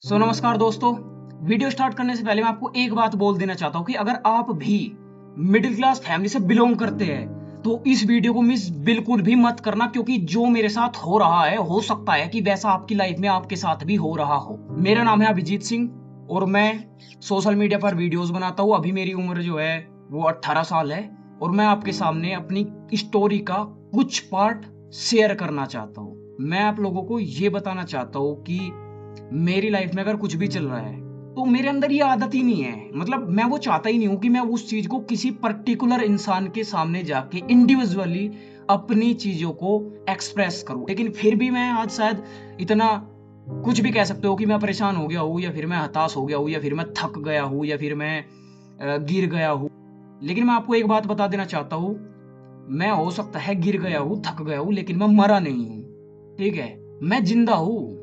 नमस्कार दोस्तों। Video start करने से पहले मैं आपको एक बात बोल देना चाहता हूँ कि अगर आप भी मिडिल क्लास फैमिली से बिलोंग करते हैं तो इस वीडियो को मिस बिल्कुल भी मत करना, क्योंकि जो मेरे साथ हो रहा है हो सकता है कि वैसा आपकी लाइफ में आपके साथ भी हो रहा हो। मेरा नाम है अभिजीत सिंह और मैं सोशल मीडिया पर वीडियोस बनाता हूँ। अभी मेरी उम्र जो है वो 18 साल है और मैं आपके सामने अपनी स्टोरी का कुछ पार्ट शेयर करना चाहता हूँ। मैं आप लोगों को ये बताना चाहता हूँ कि मेरी लाइफ में अगर कुछ भी चल रहा है तो मेरे अंदर ये आदत ही नहीं है। मतलब मैं वो चाहता ही नहीं हूं कि मैं उस चीज को किसी पर्टिकुलर इंसान के सामने जाके इंडिविजुअली अपनी चीजों को एक्सप्रेस करूं। लेकिन फिर भी मैं आज शायद इतना कुछ भी कह सकते हो कि मैं परेशान हो गया हूं या फिर मैं हताश हो गया हूं या फिर मैं थक गया हूं या फिर मैं गिर गया हूं। लेकिन मैं आपको एक बात बता देना चाहता हूं, मैं हो सकता है गिर गया हूं, थक गया हूं, लेकिन मैं मरा नहीं हूं। ठीक है, मैं जिंदा हूं।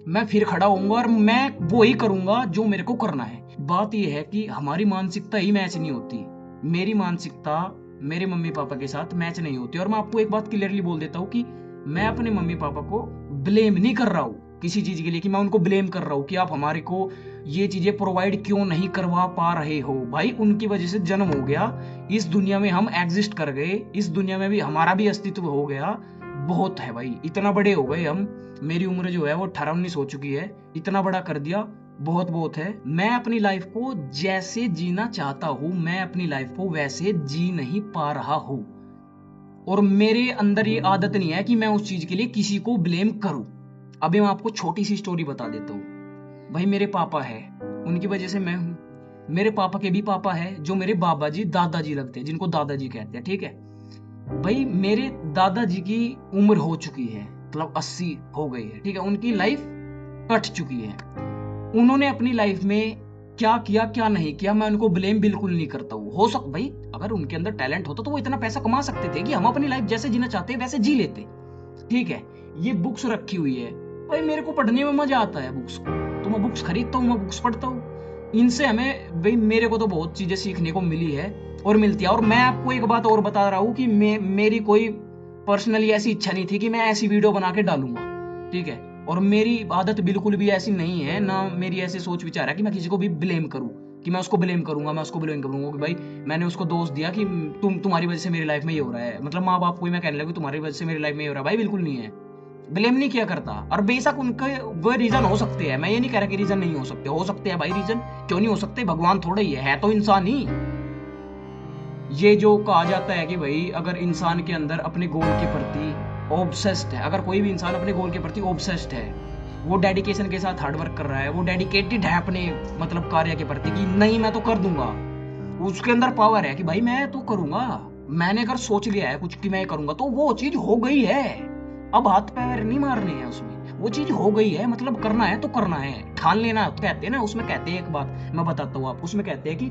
मैं फिर खड़ा होऊंगा और मैं वो ही करूंगा जो मेरे को करना है। बात यह है कि हमारी मानसिकता ही मैच नहीं होती। मेरी मानसिकता मेरे मम्मी पापा के साथ मैच नहीं होती। और मैं आपको एक बात क्लियरली बोल देता हूँ कि मैं अपने मम्मी पापा को ब्लेम नहीं कर रहा हूँ किसी चीज के लिए, कि मैं उनको ब्लेम कर रहा हूँ कि आप हमारे को ये चीजें प्रोवाइड क्यों नहीं करवा पा रहे हो। भाई उनकी वजह से जन्म हो गया, इस दुनिया में हम एग्जिस्ट कर गए, इस दुनिया में भी हमारा भी अस्तित्व हो गया। बहुत है भाई, इतना बड़े हो गए हम। मेरी उम्र जो है वो 18-19 हो चुकी है। इतना बड़ा कर दिया, बहुत बहुत है। मैं अपनी लाइफ को जैसे जीना चाहता हूं, मैं अपनी लाइफ को वैसे जी नहीं पा रहा हूं। और मेरे अंदर ये आदत नहीं है कि मैं उस चीज के लिए किसी को ब्लेम करूं। अभी मैं आपको छोटी सी स्टोरी बता देता हूँ। भाई मेरे पापा है, उनकी वजह से मैं हूं। मेरे पापा के भी पापा है जो मेरे बाबा जी दादाजी लगते हैं, जिनको दादाजी कहते हैं। ठीक है भाई, मेरे दादाजी की उम्र हो चुकी है, मतलब 80 हो गई है। ठीक है, उनकी लाइफ कट चुकी है। उन्होंने अपनी लाइफ में क्या किया क्या नहीं किया, मैं उनको ब्लेम बिल्कुल नहीं करता हूँ। हो सक भाई अगर उनके अंदर टैलेंट होता तो वो इतना पैसा कमा सकते थे कि हम अपनी लाइफ जैसे जीना चाहते हैं वैसे जी लेते। ठीक है, ये बुक्स रखी हुई है भाई, मेरे को पढ़ने में मजा आता है बुक्स को, तो मैं बुक्स खरीदता हूँ, मैं बुक्स पढ़ता हूँ। इनसे हमें भाई मेरे को तो बहुत चीजें सीखने को मिली है और मिलती है। और मैं आपको एक बात और बता रहा हूँ कि मेरी कोई पर्सनली ऐसी इच्छा नहीं थी कि मैं ऐसी वीडियो बना के डालूंगा। ठीक है, और मेरी आदत बिल्कुल भी ऐसी नहीं है, ना मेरी ऐसे सोच विचार है कि मैं किसी को भी ब्लेम करूं, कि मैं उसको ब्लेम करूंगा, मैं उसको ब्लेम करूंगा कि भाई मैंने उसको दोष दिया कि तुम्हारी वजह से मेरी लाइफ में ये हो रहा है। मतलब माँ बाप को ही मैं कहने लगा तुम्हारी वजह से मेरी लाइफ में ये हो रहा है। भाई बिल्कुल नहीं है, ब्लेम नहीं किया करता। और बेशक उनके वो रीजन हो सकते हैं, मैं ये नहीं कह रहा कि रीजन नहीं हो सकते हैं भाई। रीजन क्यों नहीं हो सकते, भगवान थोड़ा ही है तो इंसान ही। ये जो कहा जाता है कि भाई अगर इंसान के अंदर अपने गोल के प्रति ऑब्सेस्ड है, अगर कोई भी इंसान अपने गोल के प्रति ऑब्सेस्ड है, वो डेडिकेशन के साथ हार्ड वर्क कर रहा है, वो डेडिकेटेड है अपने मतलब कार्य के प्रति कि नहीं मैं तो कर दूंगा, उसके अंदर पावर है कि भाई मैं तो करूंगा। मैंने अगर सोच लिया है कुछ कि मैं करूंगा तो वो चीज हो गई है। अब हाथ पैर नहीं मारने हैं उसमें, वो चीज हो गई है। मतलब करना है तो करना है, ठान लेना। कहते हैं ना, उसमें कहते हैं एक बात मैं बताता हूँ आप, उसमें कहते हैं कि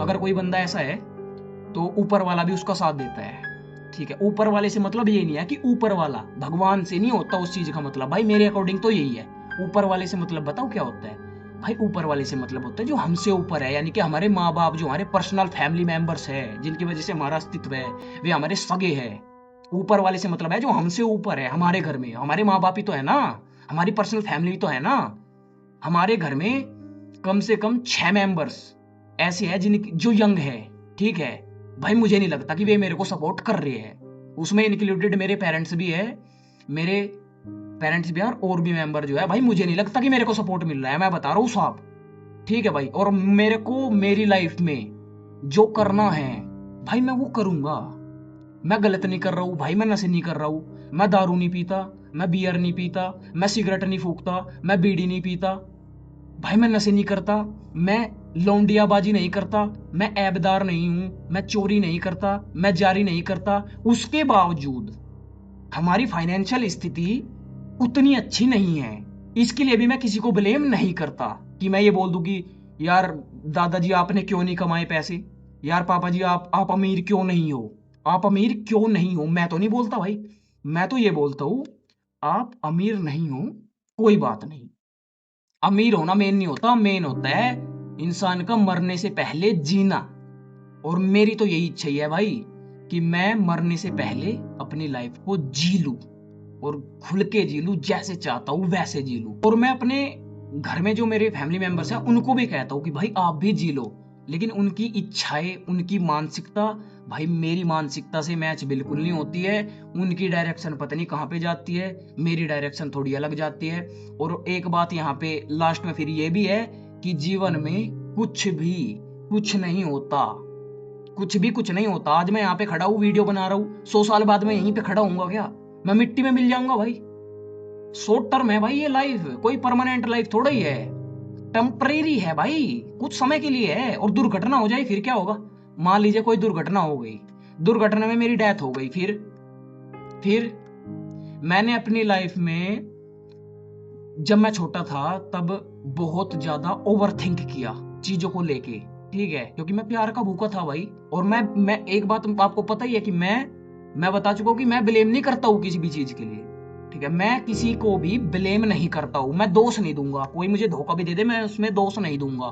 अगर कोई बंदा ऐसा है तो ऊपर वाला भी उसका साथ देता है। ठीक है, ऊपर वाले से मतलब ये नहीं है कि ऊपर वाला भगवान से नहीं होता उस चीज का मतलब। भाई मेरे अकॉर्डिंग तो यही है। ऊपर वाले से मतलब बताओ क्या होता है? भाई ऊपर वाले से मतलब होता है जो हमसे ऊपर है, यानी कि हमारे माँ बाप, जो हमारे पर्सनल फैमिली मेंबर्स है, जिनकी वजह से हमारा अस्तित्व है, वे हमारे सगे हैं। ऊपर वाले से मतलब है जो हमसे ऊपर है। हमारे घर में हमारे माँ बाप ही तो है ना, हमारी पर्सनल फैमिली तो है ना। हमारे घर में कम से कम 6 मेंबर्स ऐसे हैं जिन जो यंग है। ठीक है भाई, मुझे नहीं लगता कि वे मेरे को सपोर्ट कर रहे हैं। उसमें इंक्लूडेड मेरे पेरेंट्स भी है, मेरे पेरेंट्स भी हैं और भी मेंबर जो है। भाई मुझे नहीं लगता कि मेरे को सपोर्ट मिल रहा है, मैं बता रहा हूँ साहब। ठीक है भाई, और मेरे को मेरी लाइफ में जो करना है भाई मैं वो करूंगा। मैं गलत नहीं कर रहा हूँ भाई, मैं नशे नहीं कर रहा हूँ, मैं दारू नहीं पीता, मैं बियर नहीं पीता, मैं सिगरेट नहीं फूकता, मैं बीड़ी नहीं पीता, भाई मैं नशे नहीं करता, मैं लौंडियाबाजी नहीं करता, मैं ऐबदार नहीं हूं, मैं चोरी नहीं करता, मैं जारी नहीं करता। उसके बावजूद हमारी फाइनेंशियल स्थिति उतनी अच्छी नहीं है। इसके लिए भी मैं किसी को ब्लेम नहीं करता कि मैं ये बोल दूं कि यार दादाजी आपने क्यों नहीं कमाए पैसे, यार पापा जी आप अमीर क्यों नहीं हो, आप अमीर क्यों नहीं हो। मैं तो नहीं बोलता भाई, मैं तो ये बोलता हूं आप अमीर नहीं हो, कोई बात नहीं। अमीर होना मेन नहीं होता, मेन होता है इंसान का मरने से पहले जीना। और मेरी तो यही इच्छा ही है भाई कि मैं मरने से पहले अपनी लाइफ को जी लूं और खुल के जी लूं, जैसे चाहता हूं वैसे जी लूं। और मैं अपने घर में जो मेरे फैमिली मेंबर्स हैं उनको भी कहता हूँ कि भाई आप भी जी लो, लेकिन उनकी इच्छाएं, उनकी मानसिकता भाई मेरी मानसिकता से मैच बिल्कुल नहीं होती है। उनकी डायरेक्शन पता नहीं कहाँ पे जाती है, मेरी डायरेक्शन थोड़ी अलग जाती है। और एक बात यहाँ पे लास्ट में फिर ये भी है कि जीवन में कुछ नहीं होता, कुछ नहीं होता। आज मैं यहाँ पे खड़ा हूँ, वीडियो बना रहा हूँ, 100 साल बाद मैं यहीं पे खड़ा हूँगा क्या? मैं मिट्टी में मिल जाऊंगा भाई। शॉर्ट टर्म है भाई ये लाइफ, कोई परमानेंट लाइफ थोड़ा ही है, टेम्परेरी है भाई, कुछ समय के लिए है। और दुर्घटना हो जाए फिर क्या होगा? मान लीजिए कोई दुर्घटना हो गई, दुर्घटना में मेरी डेथ हो गई, फिर मैंने अपनी लाइफ में जब मैं छोटा था तब बहुत ज्यादा ओवरथिंक किया चीजों को लेके, ठीक है, क्योंकि मैं प्यार का भूखा था भाई। और मैं एक बात आपको पता ही है कि मैं बता चुका हूं कि मैं ब्लेम नहीं करता हूं किसी भी चीज के लिए, ठीक है। मैं किसी को भी ब्लेम नहीं करता हूं, मैं दोष नहीं दूंगा। कोई मुझे धोखा भी दे दे, मैं उसमें दोष नहीं दूंगा,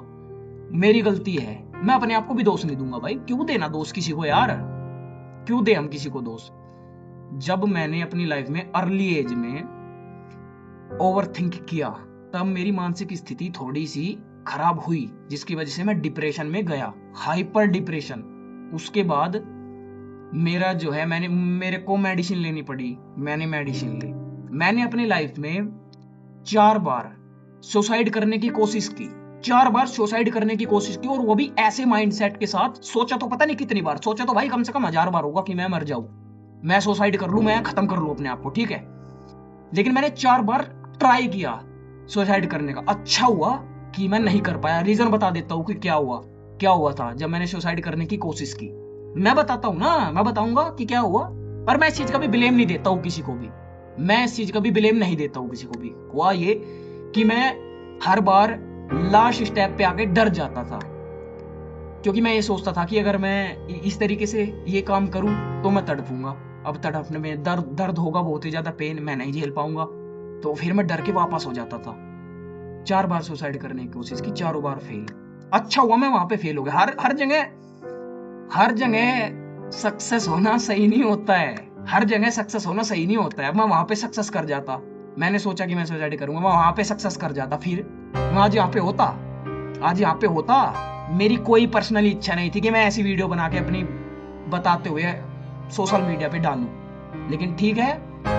मेरी गलती है। मैं अपने आप को भी दोष नहीं दूंगा भाई, क्यों देना दोष किसी को यार, क्यों दे हम किसी को दोष। जब मैंने अपनी लाइफ में अर्ली एज में ओवरथिंक किया तब मेरी मानसिक स्थिति थोड़ी सी खराब हुई, जिसकी वजह से मैं डिप्रेशन में गया, हाइपर डिप्रेशन। उसके बाद मेरा जो है मेरे को मेडिसिन लेनी पड़ी, मैंने मेडिसिन ली। मैंने अपनी लाइफ में 4 बार सुसाइड करने की कोशिश की, 4 बार सुसाइड करने की कोशिश की, और वो भी ऐसे माइंडसेट के साथ। सोचा तो पता नहीं कितनी बार, सोचा तो भाई कम से कम 1000 बार होगा कि मैं मर जाऊं, मैं सुसाइड कर लूं, मैं खत्म कर लूं अपने आप को, ठीक है। लेकिन मैंने 4 बार ट्राई किया सुसाइड करने का। अच्छा हुआ कि मैं नहीं कर पाया। रीजन बता देता हूं कि क्या हुआ था जब मैंने सुसाइड करने की कोशिश की। मैं बताता हूं ना, मैं बताऊंगा कि क्या हुआ, पर मैं इस चीज का भी ब्लेम नहीं देता हूं किसी को भी, मैं इस चीज का भी ब्लेम नहीं देता हूं किसी को भी। हुआ ये कि मैं हर बार लास्ट स्टेप पे आके डर जाता था, क्योंकि मैं ये सोचता था कि अगर मैं इस तरीके से ये काम करूं तो मैं तड़पूंगा, अब तड़पने में दर्द होगा, बहुत ही ज्यादा पेन, मैं नहीं झेल पाऊंगा, तो फिर मैं डर के वापस हो जाता था। 4 बार सुसाइड करने की कोशिश की, 4 बार फेल। अच्छा हुआ मैं वहां पे फेल हो गया। हर जगह सक्सेस होना सही नहीं होता है, हर जगह सक्सेस होना सही नहीं होता है। मैं वहां पे सक्सेस कर जाता, मैंने सोचा कि मैं सुसाइड करूंगा, मैं वहां पे सक्सेस कर जाता, फिर मैं आज यहाँ पे होता। मेरी कोई पर्सनल इच्छा नहीं थी कि मैं ऐसी वीडियो बना के अपनी बताते हुए सोशल मीडिया पे डालूं, लेकिन ठीक है,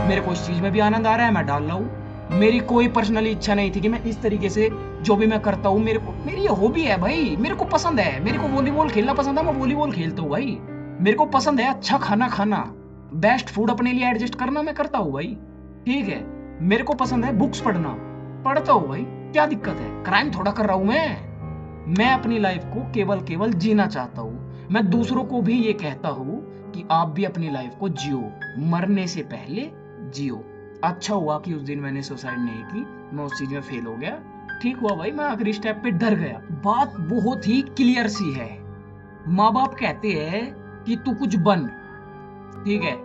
मेरे को इस चीज में भी आनंद आ रहा है, मैं डाल रहा हूँ। मेरी कोई पर्सनल इच्छा नहीं थी कि मैं इस तरीके से जो भी मैं करता हूँ, मेरी हॉबी है भाई, मेरे को पसंद है, मेरे को वॉलीबॉल खेलना पसंद है, मैं वॉलीबॉल खेलता हूँ भाई। मेरे को पसंद है अच्छा खाना खाना, बेस्ट फूड अपने लिए एडजस्ट करना, मैं करता हूँ भाई, ठीक है। मेरे को पसंद है बुक्स पढ़ना, पढ़ता हूँ भाई, क्या दिक्कत है, क्राइम थोड़ा कर रहा हूँ मैं अपनी लाइफ को केवल जीना चाहता हूँ। मैं दूसरों को भी ये कहता हूँ कि आप भी अपनी लाइफ को जियो, मरने से पहले जियो। अच्छा हुआ कि उस दिन मैंने सुसाइड नहीं की, मैं उस चीज में फेल हो गया, ठीक हुआ भाई, मैं आखिरी स्टेप पे डर गया। बात बहुत ही क्लियर सी है, माँ बाप कहते हैं कि तू कुछ बन, ठीक है।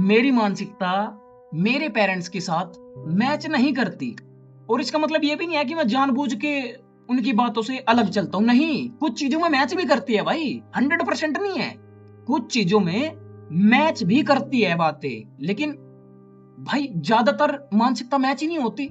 मेरी मानसिकता मेरे पेरेंट्स के साथ मैच नहीं करती, और इसका मतलब ये भी नहीं है कि मैं जानबूझ के उनकी बातों से अलग चलता हूं, नहीं, कुछ चीजों में मैच भी करती है भाई, 100% नहीं है, कुछ चीजों में मैच भी करती है बातें, लेकिन भाई ज्यादातर मानसिकता मैच ही नहीं होती।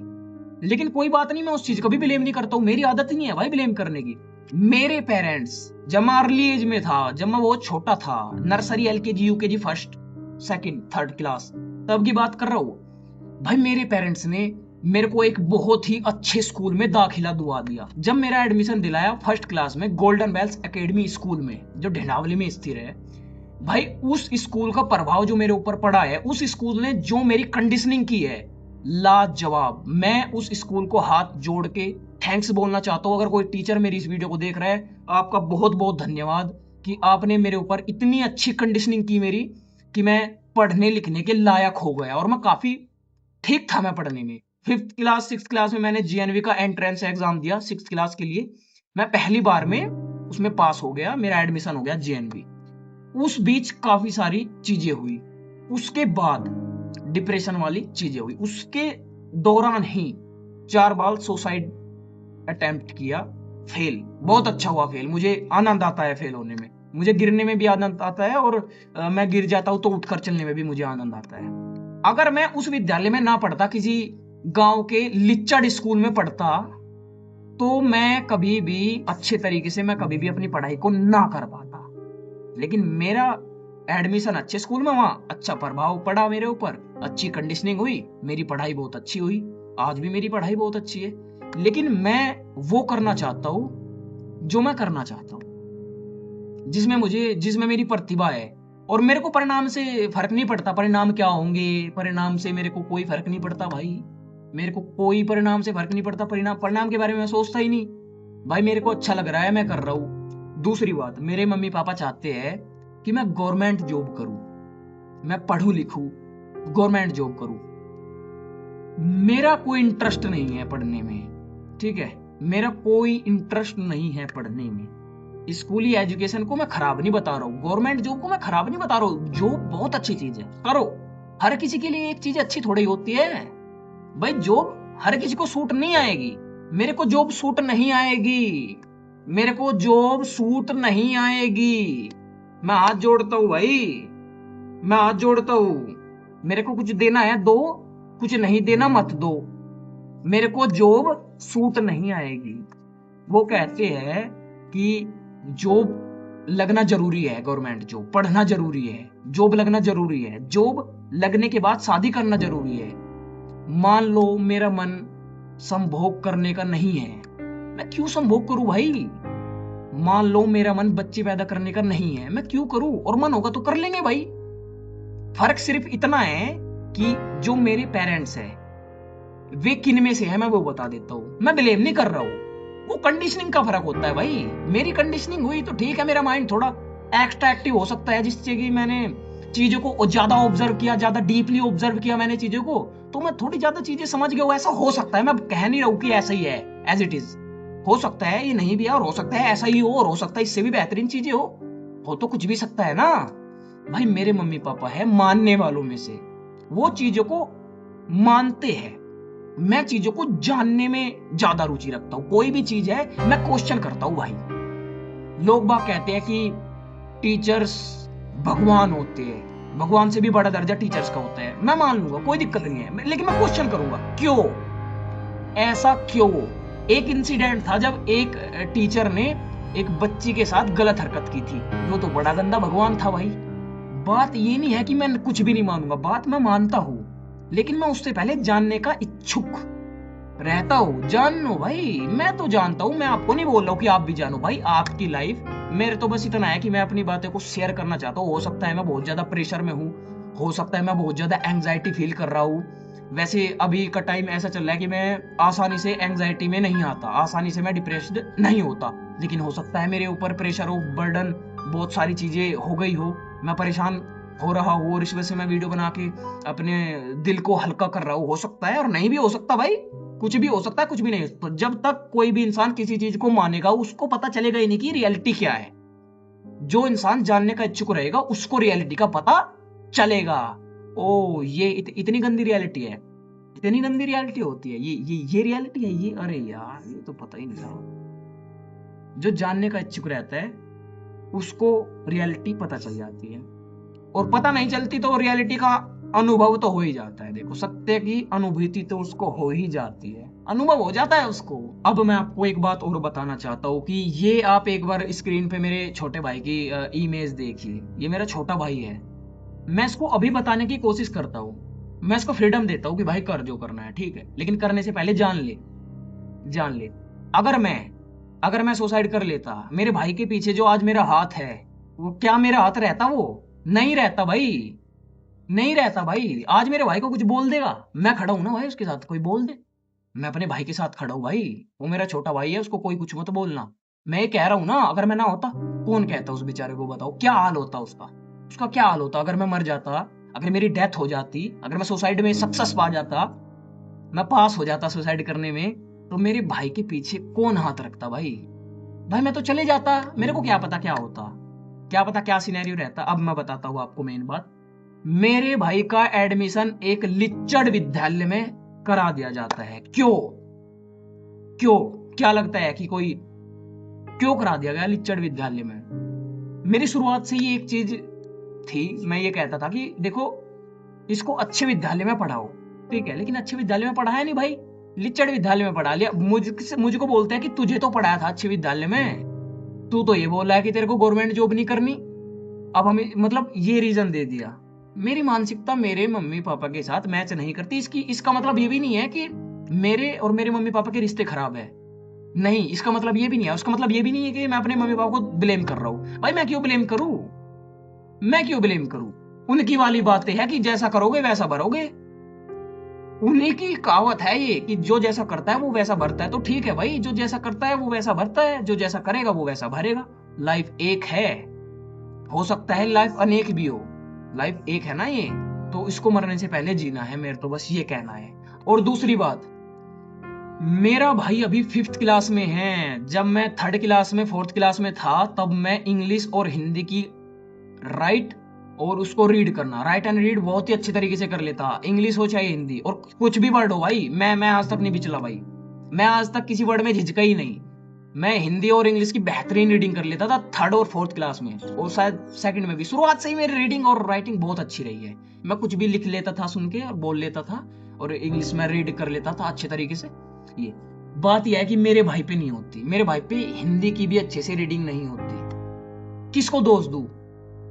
लेकिन कोई बात नहीं, मैं उस चीज को भी ब्लेम नहीं करता हूं, मेरी आदत ही नहीं है भाई ब्लेम करने की। मेरे पेरेंट्स जब मैं अर्ली एज में था, जब मैं बहुत छोटा था, nursery, LKG, UKG, first, second, third class, तब की बात कर रहा हूं भाई, मेरे पेरेंट्स ने मेरे को एक बहुत ही अच्छे स्कूल में दाखिला दुआ दिया। जब मेरा एडमिशन दिलाया फर्स्ट क्लास में गोल्डन बेल्स एकेडमी स्कूल में, जो ढिंढावली में स्थित है भाई, उस स्कूल का प्रभाव जो मेरे ऊपर पड़ा है, उस स्कूल ने जो मेरी कंडीशनिंग की है, लाजवाब। मैं उस स्कूल को हाथ जोड़ के थैंक्स बोलना चाहता हूं। अगर कोई टीचर मेरी इस वीडियो को देख रहा है, आपका बहुत बहुत धन्यवाद कि आपने मेरे ऊपर इतनी अच्छी कंडीशनिंग की मेरी, कि मैं पढ़ने लिखने के लायक हो गया, और मैं काफी ठीक था मैं पढ़ने में। 5th क्लास 6th क्लास में मैंने जीएनवी का एंट्रेंस एग्जाम दिया 6th क्लास के लिए, मैं पहली बार में उसमें पास हो गया, मेरा एडमिशन हो गया जीएनवी। उस बीच काफी सारी चीजें हुई, उसके बाद डिप्रेशन वाली चीजें हुई, उसके दौरान ही 4 बार सुसाइड अटेम्प्ट किया, फेल। बहुत अच्छा हुआ फेल, मुझे आनंद आता है फेल होने में, मुझे गिरने में भी आनंद आता है, और मैं गिर जाता हूं तो उठकर चलने में भी मुझे आनंद आता है। अगर मैं उस विद्यालय में ना पढ़ता, किसी गांव के लिच्चड़ स्कूल में पढ़ता, तो मैं कभी भी अच्छे तरीके से मैं कभी भी अपनी पढ़ाई को ना कर पाता। लेकिन मेरा एडमिशन अच्छे स्कूल में, वहां अच्छा प्रभाव पड़ा मेरे ऊपर, अच्छी कंडीशनिंग हुई, मेरी पढ़ाई बहुत अच्छी हुई। आज भी मेरी पढ़ाई बहुत अच्छी है। लेकिन मैं वो करना चाहता हूं जो मैं करना चाहता हूं, जिसमें मेरी प्रतिभा है। और मेरे को परिणाम से फर्क नहीं पड़ता, परिणाम क्या होंगे, परिणाम से मेरे को कोई फर्क नहीं पड़ता भाई। मेरे को कोई परिणाम से फर्क नहीं पड़ता। परिणाम के बारे में मैं सोचता ही नहीं भाई। मेरे को अच्छा लग रहा है, मैं कर रहा हूं। दूसरी बात, मेरे मम्मी पापा चाहते हैं कि मैं गवर्नमेंट जॉब करूं, मैं पढ़ूं लिखूं, गवर्नमेंट जॉब करूं। मेरा कोई इंटरेस्ट नहीं है पढ़ने में, ठीक है। मेरा कोई इंटरेस्ट नहीं है पढ़ने में। स्कूली एजुकेशन को मैं खराब नहीं बता रहा हूँ, गवर्नमेंट जॉब को मैं खराब नहीं बता रहा हूँ। जॉब बहुत अच्छी चीज है, करो। हर किसी के लिए एक चीज अच्छी थोड़ी होती है भाई। जॉब हर किसी को सूट नहीं आएगी। मेरे को जॉब सूट नहीं आएगी, मेरे को जॉब सूट नहीं आएगी। मैं हाथ जोड़ता हूं भाई, मैं हाथ जोड़ता हूं। मेरे को कुछ देना है दो, कुछ नहीं देना मत दो। मेरे को जॉब सूट नहीं आएगी। वो कहते हैं कि जॉब लगना जरूरी है, गवर्नमेंट जॉब पढ़ना जरूरी है, जॉब लगना जरूरी है, जॉब लगने के बाद शादी करना जरूरी है। मान लो मेरा मन संभोग करने का नहीं है, मैं क्यों संभोग करूं भाई। मान लो मेरा मन बच्चे पैदा करने का नहीं है, मैं क्यों करूं। और मन होगा तो कर लेंगे भाई। फर्क सिर्फ इतना है कि जो मेरे पेरेंट्स हैं वे किन में से है, मैं वो बता देता हूं। मैं ब्लेम नहीं कर रहा हूं, वो कंडीशनिंग का फर्क होता है भाई। मेरी कंडीशनिंग हुई तो ठीक है, मेरा माइंड थोड़ा एक्स्ट्रा एक्टिव हो सकता है, जिससे कि मैंने चीजों को ज्यादा ऑब्जर्व किया, ज्यादा डीपली ऑब्जर्व किया मैंने चीजों को, तो मैं थोड़ी ज्यादा चीजें समझ गया हूं। ऐसा हो सकता है, मैं कह नहीं रहा हूं कि ऐसा ही है एज इट इज। हो सकता है ये नहीं भी है, और हो सकता है ऐसा ही हो, और हो सकता है इससे भी बेहतरीन चीजें हो तो कुछ भी सकता है ना भाई। मेरे मम्मी पापा है मानने वालों में से, वो चीजों को मानते हैं। मैं चीजों को जानने में ज्यादा रुचि रखता हूं। कोई भी चीज है मैं क्वेश्चन करता हूं भाई। लोग बाग कहते हैं कि टीचर्स भगवान होते हैं, भगवान से भी बड़ा दर्जा टीचर्स का होता है। मैं मान लूंगा, कोई दिक्कत नहीं है, लेकिन मैं क्वेश्चन करूंगा क्यों, ऐसा क्यों। एक इंसिडेंट था जब एक टीचर ने एक बच्ची के साथ गलत हरकत की थी, वो तो बड़ा गंदा भगवान था भाई। बात ये नहीं है कि मैं कुछ भी नहीं मानूंगा, बात मैं मानता हूं, लेकिन मैं उससे पहले जानने का इच्छुक रहता हूं। जान लो भाई, मैं तो जानता हूं, मैं आपको नहीं बोल रहा हूं कि आप भी जानो भाई आपकी लाइफ। मेरे तो बस इतना है कि मैं अपनी बातें को शेयर करना चाहता हूं। हो सकता है मैं बहुत ज्यादा प्रेशर में हूं, हो सकता है मैं बहुत ज्यादा एंग्जाइटी फील कर रहा हूं। वैसे अभी का टाइम ऐसा चल रहा है कि मैं आसानी से एंग्जाइटी में नहीं आता, आसानी से मैं डिप्रेस्ड नहीं होता। लेकिन हो सकता है मेरे ऊपर प्रेशर हो, बर्डन, बहुत सारी चीजें हो गई हो, मैं परेशान हो रहा हूँ, और इस वजह से मैं वीडियो बना के अपने दिल को हल्का कर रहा हूँ। हो सकता है, और नहीं भी हो सकता भाई, कुछ भी हो सकता है, कुछ भी नहीं। तो जब तक कोई भी इंसान किसी चीज को मानेगा, उसको पता चलेगा ही नहीं कि रियलिटी क्या है। जो इंसान जानने का इच्छुक रहेगा उसको रियलिटी का पता चलेगा। ओ ये इतनी गंदी रियलिटी है, इतनी गंदी रियलिटी होती है, ये रियलिटी है ये। अरे यार, ये तो पता ही नहीं था। जो जानने का इच्छुक रहता है उसको रियलिटी पता चल जाती है, और पता नहीं चलती तो रियलिटी का अनुभव तो हो ही जाता है। देखो, सत्य की अनुभूति तो उसको हो ही जाती है, अनुभव हो जाता है उसको। अब मैं आपको एक बात और बताना चाहता हूँ कि ये आप एक बार स्क्रीन पे मेरे छोटे भाई की इमेज देखिए। ये मेरा छोटा भाई है। मैं इसको अभी बताने की कोशिश करता हूँ, मैं इसको फ्रीडम देता हूँ कि भाई कर जो करना है, ठीक है, लेकिन करने से पहले जान ले, जान ले। अगर मैं सुसाइड कर लेता, मेरे भाई के पीछे जो आज मेरा हाथ है, वो क्या मेरा हाथ रहता? वो नहीं रहता भाई, नहीं रहता भाई। आज मेरे भाई को कुछ बोल देगा, मैं खड़ा हूं ना भाई उसके साथ, कोई बोल दे, मैं अपने भाई के साथ खड़ा हूं भाई। वो मेरा छोटा भाई है, उसको कोई कुछ मत बोलना। मैं ये कह रहा हूं ना, अगर मैं ना होता, कौन कहता उस बेचारे को, बताओ क्या हाल होता उसका, उसका क्या हाल होता अगर मैं मर जाता, अगर मेरी डेथ हो जाती, अगर मैं सुसाइड में सक्सेस पा जाता, मैं पास हो जाता सुसाइड करने में, तो मेरे भाई के पीछे कौन हाथ रखता भाई? भाई मैं तो चले जाता, मेरे को क्या पता क्या होता, क्या पता क्या सिनेरियो रहता। अब मैं बताता हूँ आपको मेन बात। मेरे भाई का एडमिशन एक लिच्चड़ विद्यालय में करा दिया जाता है। क्यों? क्यों? क्या लगता है कि कोई क्यों करा दिया गया लिच्चड़ विद्यालय में? मेरी शुरुआत से ये एक चीज थी, मैं ये कहता था कि देखो, इसको अच्छे विद्यालय में पढ़ाओ, ठीक है, लेकिन अच्छे विद्यालय में पढ़ाया नहीं भाई, लिच्चड़ विद्यालय में पढ़ा लिया। मुझको बोलता है कि तुझे तो पढ़ाया था अच्छे विद्यालय में, तू तो ये बोल रहा है कि तेरे को गवर्नमेंट जॉब नहीं करनी। अब हमें मतलब ये रीजन दे दिया। मेरी मानसिकता मेरे मम्मी पापा के साथ मैच नहीं करती। इसका मतलब ये भी नहीं है कि मेरे और मेरे मम्मी पापा के रिश्ते खराब है, नहीं, इसका मतलब ये भी नहीं है। उसका मतलब ये भी नहीं है कि मैं अपने मम्मी पापा को ब्लेम कर रहा हूं। भाई मैं क्यों ब्लेम करूं, मैं क्यों ब्लेम करूं? उनकी वाली बातें है कि जैसा करोगे वैसा भरोगे। उन्हीं की कहावत है ये कि जो जैसा करता है वो वैसा भरता है। तो ठीक है भाई, जो जैसा करता है वो वैसा भरता है, जो जैसा करेगा वो वैसा भरेगा। लाइफ एक है, हो सकता है लाइफ अनेक भी हो, लाइफ एक है ना ये, तो इसको मरने से पहले जीना है, मेरे तो बस ये कहना है। और दूसरी बात, मेरा भाई अभी 5th क्लास में है। जब मैं 3rd क्लास में 4th क्लास में था तब मैं इंग्लिश और हिंदी की राइट और उसको रीड करना, राइट एंड रीड बहुत ही अच्छे तरीके से कर लेता, इंग्लिश हो चाहे हिंदी, और कुछ भी वर्ड हो भाई, मैं आज तक नहीं पिछला भाई, मैं आज तक किसी वर्ड में झिझका ही नहीं। मैं हिंदी और इंग्लिश की बेहतरीन रीडिंग कर लेता था 3rd और 4th क्लास में, और शायद 2nd में भी। शुरुआत से ही मेरी रीडिंग और राइटिंग बहुत अच्छी रही है। मैं कुछ भी लिख लेता था सुन के और बोल लेता था, और इंग्लिश में रीड कर लेता था अच्छे तरीके से। ये बात यह है कि मेरे भाई पे नहीं होती, मेरे भाई पे हिंदी की भी अच्छे से रीडिंग नहीं होती। किसको दोष दूं?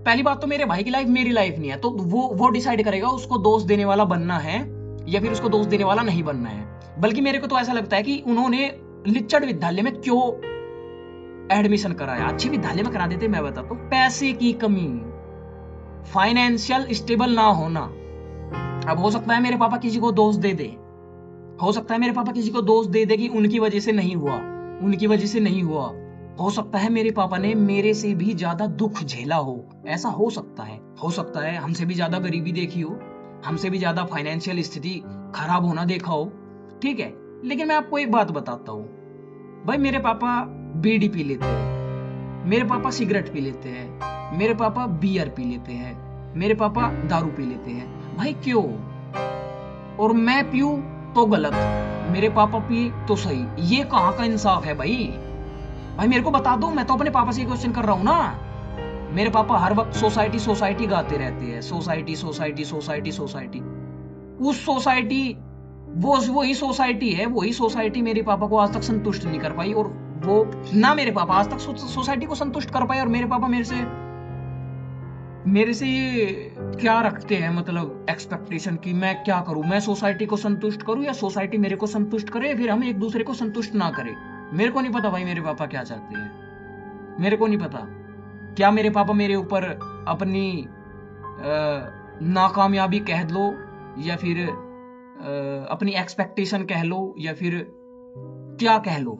पहली बात तो मेरे भाई की लाइफ मेरी लाइफ नहीं है, तो वो डिसाइड करेगा उसको दोष देने वाला बनना है या फिर उसको दोष देने वाला नहीं बनना है। बल्कि मेरे को तो ऐसा लगता है कि उन्होंने लिच्चड़ विद्यालय में क्यों एडमिशन कराया, अच्छे विद्यालय में करा देते। मैं बताता हूं, पैसे की कमी, फाइनेंशियल स्टेबल ना होना। अब हो सकता है मेरे पापा किसी को दोष दे दे, हो सकता है मेरे पापा किसी को दोष दे दे कि उनकी वजह से नहीं हुआ, उनकी वजह से नहीं हुआ। हो सकता है मेरे पापा ने मेरे से भी ज्यादा दुख झेला हो, ऐसा हो सकता है। हो सकता है हमसे भी ज्यादा गरीबी देखी हो, हमसे भी ज्यादा फाइनेंशियल स्थिति खराब होना देखा हो, ठीक है। लेकिन मैं आपको एक बात बताता हूँ भाई, मेरे पापा बीड़ी पी लेते हैं, मेरे पापा सिगरेट पी लेते हैं, मेरे पापा बियर पी लेते हैं, मेरे पापा दारू पी लेते हैं। भाई क्यों? और मैं पीऊं तो गलत, मेरे पापा पी तो सही। ये कहाँ का इंसाफ है भाई? भाई मेरे को बता दो, मैं तो अपने पापा से क्वेश्चन कर रहा हूं ना। मेरे पापा हर वक्त सोसाइटी सोसाइटी गाते रहते हैं, सोसाइटी सोसाइटी सोसाइटी सोसाइटी। उस सोसाइटी, वो वही सोसाइटी है, वही सोसाइटी मेरे पापा को आज तक संतुष्ट नहीं कर पाई, और वो ना मेरे पापा आज तक सोसाइटी को संतुष्ट कर पाए, और मेरे पापा मेरे से ये क्या रखते हैं मतलब एक्सपेक्टेशन की मैं क्या करूं, मैं सोसाइटी को संतुष्ट करूं या सोसाइटी मेरे को संतुष्ट करे, फिर हम एक दूसरे को संतुष्ट ना करें। मेरे को नहीं पता भाई मेरे पापा क्या चाहते हैं, मेरे को नहीं पता। क्या मेरे पापा मेरे ऊपर अपनी नाकामयाबी कह लो, या फिर अपनी एक्सपेक्टेशन कह लो, या फिर क्या कह लो,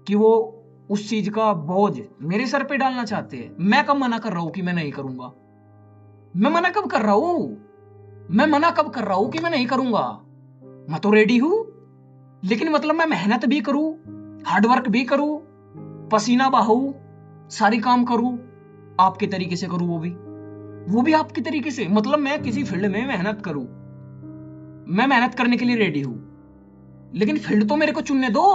कि वो उस चीज का बोझ मेरे सर पे डालना चाहते हैं। मैं कब मना कर रहा हूं कि मैं नहीं करूंगा? मैं मना कब कर रहा हूं? मैं मना कब कर रहा हूं कि मैं नहीं करूंगा? मैं तो रेडी हूं, लेकिन मतलब मैं मेहनत भी करूं, हार्डवर्क भी करूं, पसीना बहाऊं, सारी काम करूं, आपके तरीके से करूं, वो भी आपके तरीके से। मतलब मैं किसी फील्ड में मेहनत करूं, मैं मेहनत करने के लिए रेडी हूं, लेकिन फील्ड तो मेरे को चुनने दो,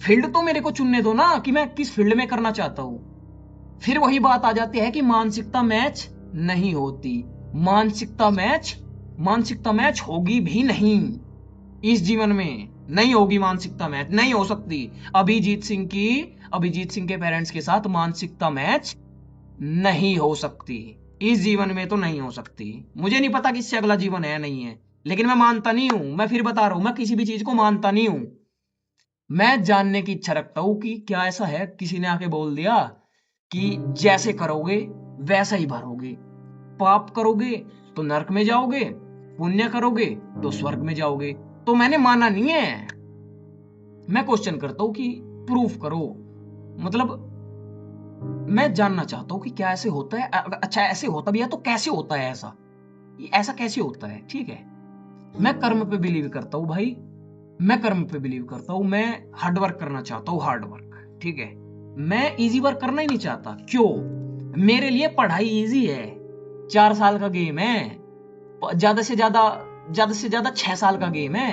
फील्ड तो मेरे को चुनने दो ना, कि मैं किस फील्ड में करना चाहता हूं। फिर वही बात आ जाती है कि मानसिकता मैच नहीं होती। मानसिकता मैच होगी भी नहीं, इस जीवन में नहीं होगी मानसिकता मैच, नहीं हो सकती। अभिजीत सिंह के पेरेंट्स के साथ मानसिकता मैच नहीं हो सकती, इस जीवन में तो नहीं हो सकती। मुझे नहीं पता कि इससे अगला जीवन है नहीं है, लेकिन मैं मानता नहीं हूं। मैं फिर बता रहा हूं, मैं किसी भी चीज को मानता नहीं हूं। मैं जानने की इच्छा रखता हूं कि क्या ऐसा है, किसी ने आके बोल दिया कि जैसे करोगे वैसा ही भरोगे, पाप करोगे तो नरक में जाओगे, पुण्य करोगे तो स्वर्ग में जाओगे। तो मैंने माना नहीं है, मैं क्वेश्चन करता हूं कि प्रूफ करो। मतलब मैं जानना चाहता हूं कि क्या ऐसे होता है। अच्छा ऐसे होता भी है तो कैसे होता है ऐसा, ऐसा कैसे होता है? ठीक है, मैं कर्म पे बिलीव करता हूं भाई, मैं कर्म पे बिलीव करता हूं। मैं हार्डवर्क करना चाहता हूं, हार्डवर्क, ठीक है। मैं इजी वर्क करना ही नहीं चाहता। क्यों? मेरे लिए पढ़ाई इजी है, 4 साल का गेम है, ज्यादा से ज्यादा 6 साल का गेम है।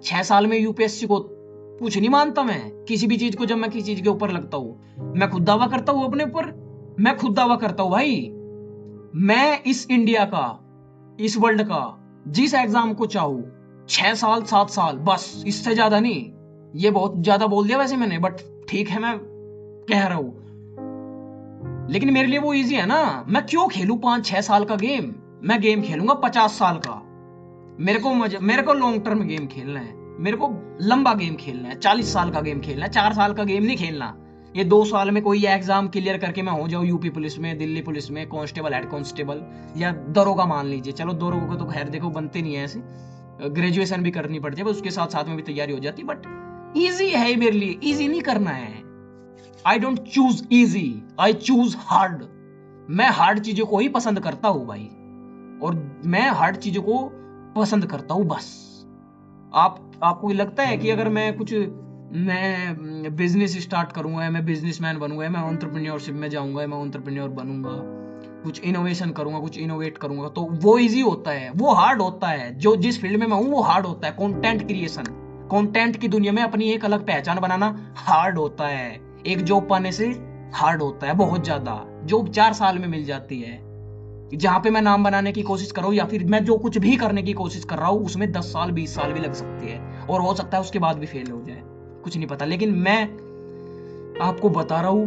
6 साल में यूपीएससी को कुछ नहीं मानता मैं। किसी भी चीज को जब मैं किसी चीज के ऊपर लगता हूं, मैं खुद दावा करता हूं अपने ऊपर, मैं खुद दावा करता हूं भाई, मैं इस इंडिया का, इस वर्ल्ड का जिस एग्जाम को चाहूं 6 साल 7 साल बस, इससे ज्यादा नहीं। ये बहुत ज्यादा बोल दिया वैसे मैंने, बट ठीक है मैं कह रहा हूं। लेकिन मेरे लिए वो इजी है ना। मैं क्यों खेलूं 5-6 साल का गेम? मैं गेम खेलूंगा 50 साल का। मेरे को लॉन्ग टर्म गेम खेलना है, मेरे को लंबा गेम खेलना है, 40 साल का गेम खेलना है, 4 साल का गेम नहीं खेलना। ये 2 साल में कोई एग्जाम क्लियर करके मैं हो जाऊं यूपी पुलिस में, दिल्ली पुलिस में, कांस्टेबल, हेड कांस्टेबल या दरोगा मान लीजिए। चलो दरोगा तो खैर देखो बनते नहीं है ऐसे, ग्रेजुएशन भी करनी पड़ती है, उसके साथ साथ में भी तैयारी हो जाती है। बट ईजी है मेरे लिए, ईजी नहीं करना है। I don't choose easy, I choose hard. मैं हार्ड चीजों को ही पसंद करता हूं भाई, और मैं हार्ड चीजों को पसंद करता हूं बस। आपको लगता है कि अगर मैं बिजनेस स्टार्ट करूंगा, मैं बिजनेसमैन बनूंगा, मैं एंटरप्रेन्योरशिप में जाऊंगा, मैं एंटरप्रेन्योर बनूंगा, कुछ इनोवेशन करूंगा, कुछ इनोवेट करूंगा, तो वो इजी होता है? वो हार्ड होता है। जो जिस फील्ड में मैं हूं वो हार्ड होता है। कंटेंट क्रिएशन, कंटेंट की दुनिया में अपनी एक अलग पहचान बनाना हार्ड होता है। एक जॉब पाने से हार्ड होता है बहुत ज्यादा। जॉब 4 साल में मिल जाती है, जहां पे मैं नाम बनाने की कोशिश कर रहा हूं या फिर मैं जो कुछ भी करने की कोशिश कर रहा हूं उसमें 10 साल 20 साल भी लग सकती है, और हो सकता है उसके बाद भी फेल हो जाए, कुछ नहीं पता। लेकिन मैं आपको बता रहा हूं,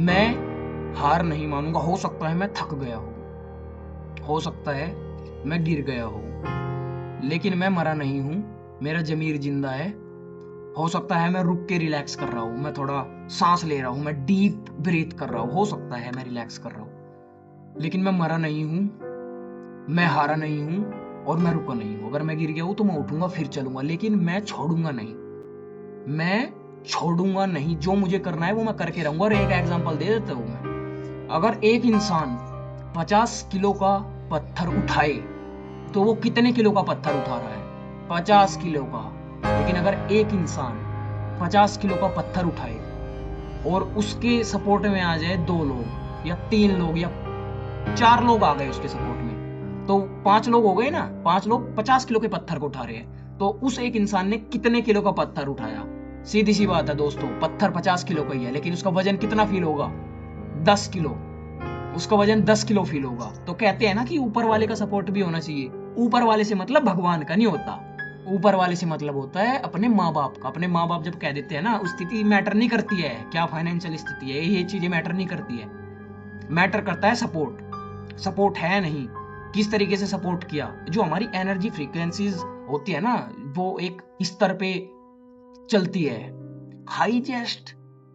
मैं हार नहीं मानूंगा। हो सकता है मैं थक गया हूं, हो सकता है मैं गिर गया हूं, लेकिन मैं मरा नहीं हूं। मेरा जमीर जिंदा है। हो सकता है मैं रुक के रिलैक्स कर रहा हूं, मैं थोड़ा सांस ले रहा हूं, मैं डीप ब्रीथ कर रहा हूं, हो सकता है मैं रिलैक्स कर रहा हूं, लेकिन मैं मरा नहीं हूं, मैं हारा नहीं हूं, और मैं रुका नहीं हूं। अगर मैं गिर गया हूं तो मैं उठूंगा, फिर चलूंगा, लेकिन मैं छोड़ूंगा नहीं। मैं छोड़ूंगा नहीं। जो मुझे करना है वो मैं करके रहूंगा। और एक एग्जांपल दे देता हूं मैं। अगर एक इंसान 50 किलो का पत्थर उठाए तो वो कितने किलो का पत्थर उठा रहा है? 50 किलो का। लेकिन अगर एक इंसान 50 किलो का पत्थर उठाए और उसके सपोर्ट में आ जाए 2 लोग या 3 लोग या 4 लोग आ गए उसके सपोर्ट में, तो 5 लोग हो गए ना। 5 लोग 50 किलो के पत्थर को उठा रहे हैं, तो उस एक इंसान ने कितने किलो का पत्थर उठाया? सीधी सी बात है दोस्तों, पत्थर 50 किलो का ही है, लेकिन उसका वजन कितना फील होगा? 10 किलो। उसका वजन 10 किलो फील होगा। तो कहते हैं ना कि ऊपर वाले का सपोर्ट भी होना चाहिए। ऊपर वाले से मतलब भगवान का नहीं होता, ऊपर वाले से मतलब होता है अपने माँ बाप का। अपने माँ बाप जब कह देते हैं ना, उस स्थिति मैटर नहीं करती है क्या फाइनेंशियल स्थिति है, ये चीजें मैटर नहीं करती है। मैटर करता है सपोर्ट। सपोर्ट है नहीं, किस तरीके से सपोर्ट किया। जो हमारी एनर्जी फ्रीक्वेंसीज होती है ना, वो एक स्तर पे चलती है। हाईएस्ट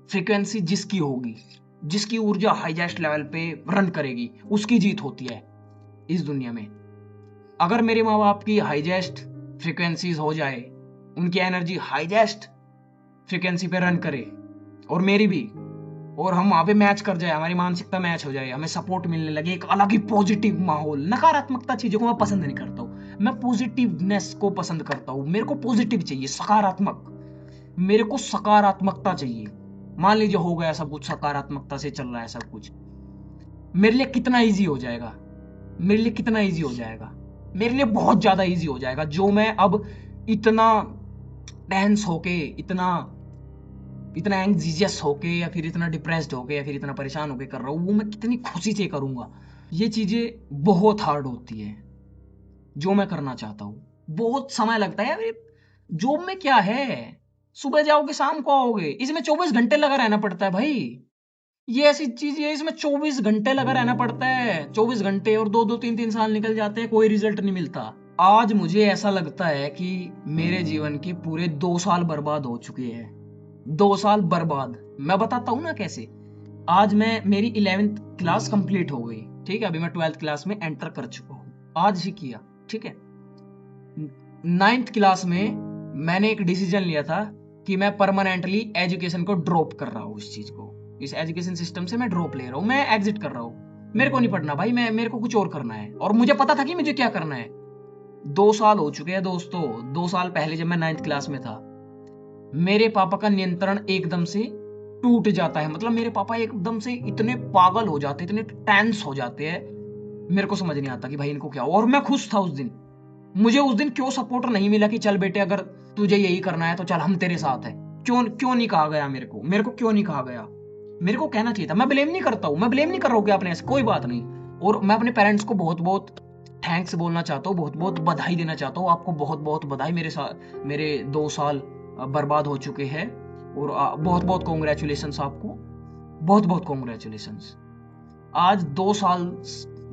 फ्रीक्वेंसी जिसकी होगी, जिसकी ऊर्जा हाईएस्ट लेवल पे रन करेगी, उसकी जीत होती है इस दुनिया में। अगर मेरे माँ बाप की हाईएस्ट फ्रीक्वेंसीज हो जाए, उनकी एनर्जी हाईएस्ट फ्रीक्वेंसी पे रन करे और मेरी भी, और हम वहां पे मैच कर जाए, हमारी मानसिकता मैच हो जाए, हमें सपोर्ट मिलने लगे, एक अलग ही पॉजिटिव माहौल। नकारात्मकता चीजों को मैं पसंद नहीं करता हूँ, मैं पॉजिटिवनेस को पसंद करता हूँ। मेरे को पॉजिटिव चाहिए, सकारात्मक। मेरे को सकारात्मकता चाहिए। मान लीजिए हो गया सब कुछ, सकारात्मकता से चल रहा है सब कुछ, मेरे लिए कितना इजी हो जाएगा? मेरे लिए कितना इजी हो जाएगा? मेरे लिए बहुत ज्यादा इजी हो जाएगा। जो मैं अब इतना टेंस होके, इतना इतना एंग्जियस होके या फिर इतना डिप्रेस्ड होके या फिर इतना परेशान होके कर रहा हूँ, वो मैं कितनी खुशी से करूंगा। ये चीजें बहुत हार्ड होती है जो मैं करना चाहता हूँ। बहुत समय लगता है यार। जॉब में क्या है, सुबह जाओगे शाम को आओगे, इसमें 24 घंटे लगा रहना पड़ता है भाई। ये ऐसी चीज है, इसमें 24 घंटे लगा रहना पड़ता है। 24 घंटे और 2-2 3-3 साल निकल जाते हैं, कोई रिजल्ट नहीं मिलता। आज मुझे ऐसा लगता है कि मेरे जीवन के पूरे 2 साल बर्बाद हो चुके हैं। 2 साल बर्बाद। मैं बताता हूँ ना कैसे। आज मेरी 11th क्लास कंप्लीट हो गई, ठीक है। अभी मैं 12th क्लास में एंटर कर चुका हूँ, आज ही किया, ठीक है। 9th क्लास में मैंने एक डिसीजन लिया था कि मैं परमानेंटली एजुकेशन को ड्रॉप कर रहा हूँ। इस चीज को, इस एजुकेशन सिस्टम से मैं ड्रॉप ले रहा हूँ, मैं एग्जिट कर रहा हूँ। मेरे को नहीं पढ़ना भाई, मेरे को कुछ और करना है, और मुझे पता था कि मुझे क्या करना है। 2 साल हो चुके हैं दोस्तों। 2 साल पहले जब मैं 9th क्लास में था, मेरे पापा का नियंत्रण एकदम से टूट जाता है। मतलब मेरे पापा एकदम से इतने पागल हो जाते, इतने टेंस हो जाते हैं, मेरे को समझ नहीं आता कि भाई इनको क्या हो। और मैं खुश था उस दिन। मुझे उस दिन क्यों सपोर्ट नहीं मिला कि चल बेटे अगर तुझे यही करना है तो चल हम तेरे साथ है। क्यों नहीं कहा गया मेरे को क्यों नहीं कहा गया? मेरे को कहना चाहिए था। मैं ब्लेम नहीं करता हूँ, मैं ब्लेम नहीं कर रहा हूँ कि आपने ऐसे, कोई बात नहीं। और मैं अपने पेरेंट्स को बहुत बहुत थैंक्स बोलना चाहता हूँ, बहुत बहुत बधाई देना चाहता हूँ आपको। बहुत बहुत बधाई, मेरे 2 साल बर्बाद हो चुके हैं और बहुत बहुत कॉन्ग्रेचुलेशंस आपको, बहुत बहुत कॉन्ग्रेचुलेशंस। आज 2 साल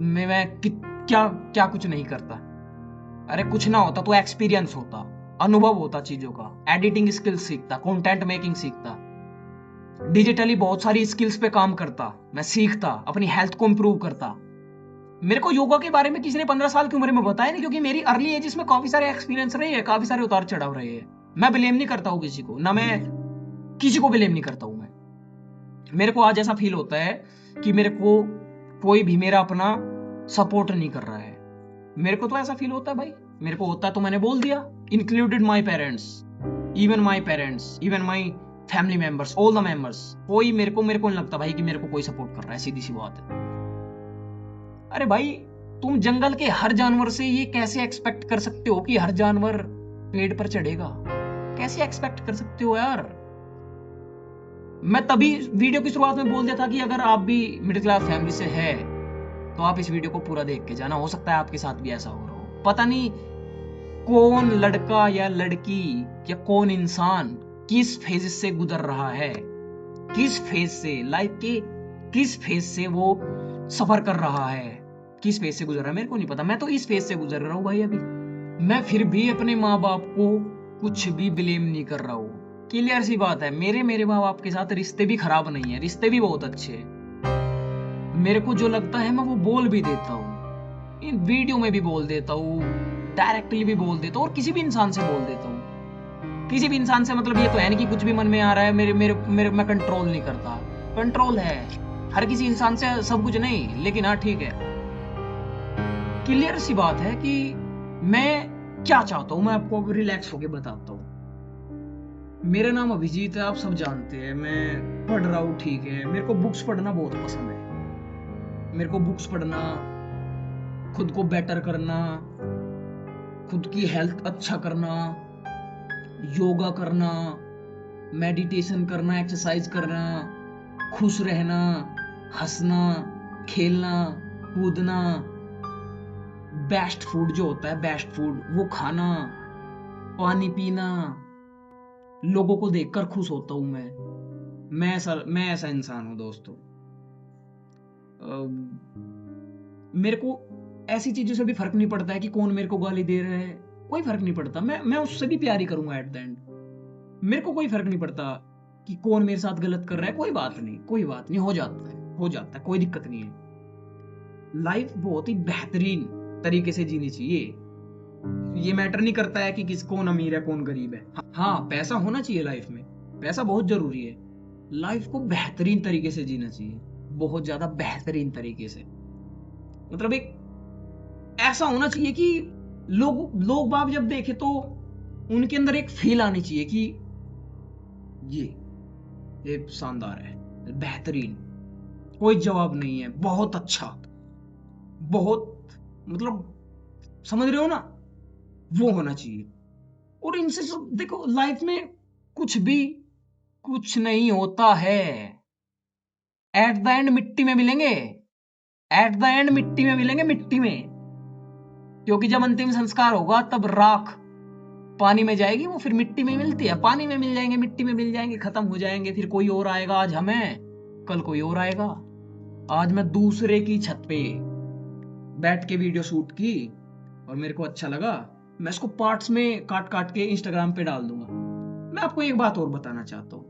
में मैं क्या क्या कुछ नहीं करता। अरे कुछ ना होता तो एक्सपीरियंस होता, अनुभव होता चीजों का, एडिटिंग स्किल्स सीखता, कंटेंट मेकिंग सीखता, डिजिटली बहुत सारी स्किल्स पे काम करता, मैं सीखता, अपनी हेल्थ को इंप्रूव करता। मेरे को योगा के बारे में किसी ने 15 साल की उम्र में बताया नहीं, क्योंकि मेरी अर्ली एज में काफी सारे एक्सपीरियंस रहे हैं, काफी सारे उतार चढ़ाव रहे हैं। मैं ब्लेम नहीं करता हूँ किसी को, ना मैं किसी को ब्लेम नहीं करता हूँ। मेरे को आज ऐसा फील होता है कि मेरे को कोई भी मेरा अपना सपोर्ट नहीं कर रहा है। मेरे को तो ऐसा फील होता है भाई, मेरे को होता है तो मैंने बोल दिया, included my parents, even my family members, all the members. कोई मेरे को नहीं लगता भाई कि मेरे को कोई सपोर्ट कर रहा है, सीधी सी बात है। अरे भाई, तुम जंगल के हर जानवर से ये कैसे एक्सपेक्ट कर सकते हो कि हर जानवर पेड़ पर चढ़ेगा? कैसे एक्सपेक्ट कर सकते हो यार? मैं तभी वीडियो की शुरुआत में बोल दिया था कि अगर आप भी मिडिल क्लास फैमिली से है तो आप इस वीडियो को पूरा देख के जाना, हो सकता है आपके साथ भी ऐसा हो रहा हो। पता नहीं कौन लड़का या लड़की या कौन इंसान किस फेज से गुजर रहा है, किस फेज से, लाइफ के किस फेज से वो सफर कर रहा है, किस फेज से गुजर रहा है, मेरे को नहीं पता। मैं तो इस फेज से गुजर रहा हूं भाई अभी। मैं फिर भी अपने माँ बाप को कुछ भी ब्लेम नहीं कर रहा हूं। क्लियर सी बात है, मेरे माँ बाप के साथ रिश्ते भी खराब नहीं है, रिश्ते भी बहुत अच्छे हैं। मेरे को जो लगता है मैं वो बोल भी देता हूँ, इन वीडियो में भी बोल देता हूँ, डायरेक्टली भी बोल देता हूँ, और किसी भी इंसान से बोल देता हूँ। किसी भी इंसान से मतलब ये तो है नहीं कि कुछ भी मन में आ रहा है मेरे मैं कंट्रोल नहीं करता। कंट्रोल है हर किसी इंसान से, सब कुछ नहीं, लेकिन हाँ ठीक है। क्लियर सी बात है कि मैं क्या चाहता हूँ, मैं आपको रिलैक्स होके बताता हूँ। मेरा नाम अभिजीत है, आप सब जानते हैं। मैं पढ़ रहा हूँ, ठीक है। मेरे को बुक्स पढ़ना बहुत पसंद है। मेरे को बुक्स पढ़ना, खुद को बेटर करना, खुद की हेल्थ अच्छा करना, योगा करना, मेडिटेशन करना, एक्सरसाइज करना, खुश रहना, हंसना, खेलना, कूदना, बेस्ट फूड जो होता है, बेस्ट फूड वो खाना, पानी पीना, लोगों को देखकर खुश होता हूं मैं ऐसा इंसान हूं दोस्तों। मेरे को ऐसी चीजों से भी फर्क नहीं पड़ता है कि कौन मेरे को गाली दे रहा है, कोई फर्क नहीं पड़ता। मैं उससे भी प्यार ही करूंगा एट द एंड। मेरे को कोई फर्क नहीं पड़ता कि कौन मेरे साथ गलत कर रहा है, कोई बात नहीं, हो जाता है, कोई दिक्कत नहीं है। लाइफ बहुत ही बेहतरीन तरीके से जीनी चाहिए। ये मैटर नहीं करता है कि कौन अमीर है कौन गरीब है। हाँ, पैसा होना चाहिए लाइफ में, पैसा बहुत जरूरी है। लाइफ को बेहतरीन तरीके से जीना चाहिए, बहुत ज्यादा बेहतरीन तरीके से। मतलब एक ऐसा होना चाहिए कि लोग बाग जब देखे तो उनके अंदर एक फील आनी चाहिए कि ये शानदार है, बेहतरीन, कोई जवाब नहीं है, बहुत अच्छा, बहुत, मतलब समझ रहे हो ना, वो होना चाहिए। और इनसे देखो, लाइफ में कुछ नहीं होता है। एट द एंड मिट्टी में मिलेंगे, मिट्टी में। क्योंकि जब अंतिम संस्कार होगा तब राख पानी में जाएगी, वो फिर मिट्टी में मिलती है। पानी में मिल जाएंगे, मिट्टी में मिल जाएंगे, खत्म हो जाएंगे, फिर कोई और आएगा। आज हमें, कल कोई और आएगा। आज मैं दूसरे की छत पे बैठ के वीडियो शूट की और मेरे को अच्छा लगा, मैं इसको पार्ट्स में काट काट के इंस्टाग्राम पे डाल दूंगा। मैं आपको एक बात और बताना चाहता हूं,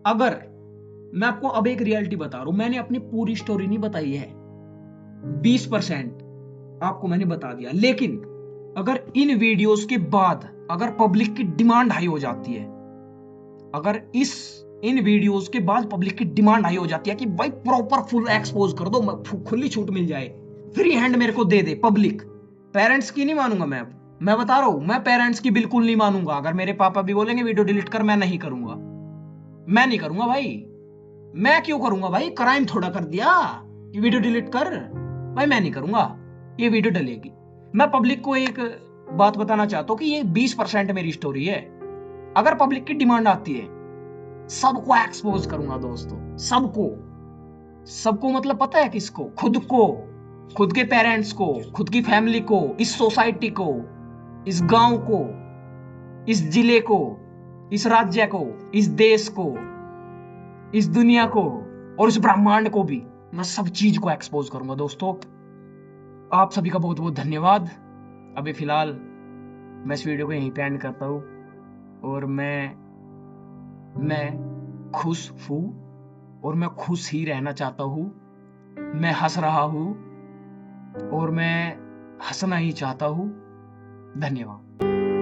अगर मैं आपको अब एक रियलिटी बता रहा हूं, मैंने अपनी पूरी स्टोरी नहीं बताई है, 20% आपको मैंने बता दिया। लेकिन अगर इन वीडियोस के बाद अगर पब्लिक की डिमांड हाई हो जाती है, अगर इन वीडियोस के बाद पब्लिक की डिमांड हाई हो जाती है कि भाई प्रॉपर फुल एक्सपोज कर दो, खुली छूट मिल जाए, फ्री हैंड मेरे को दे दे पब्लिक, पेरेंट्स की नहीं मानूंगा मैं बता रहा हूं, मैं पेरेंट्स की बिल्कुल नहीं मानूंगा। अगर मेरे पापा भी बोलेंगे वीडियो डिलीट कर, मैं नहीं करूंगा भाई। मैं क्यों करूंगा भाई? क्राइम थोड़ा कर दिया कि वीडियो डिलीट कर भाई, मैं नहीं करूंगा, ये वीडियो डलेगी। मैं पब्लिक को एक बात बताना चाहता हूं कि ये 20% मेरी स्टोरी है। अगर पब्लिक की डिमांड आती है, सबको एक्सपोज करूंगा दोस्तों, सबको मतलब पता है किसको? खुद को, खुद के पेरेंट्स को, खुद की फैमिली को, इस सोसाइटी को, इस गांव को, इस जिले को, इस राज्य को, इस देश को, इस दुनिया को और इस ब्रह्मांड को भी मैं सब चीज को एक्सपोज करूंगा। दोस्तों, आप सभी का बहुत बहुत धन्यवाद। अभी फिलहाल मैं इस वीडियो को यहीं पे एंड करता हूं और मैं खुश हूं और मैं खुश ही रहना चाहता हूं। मैं हंस रहा हूं और मैं हंसना ही चाहता हूं। धन्यवाद।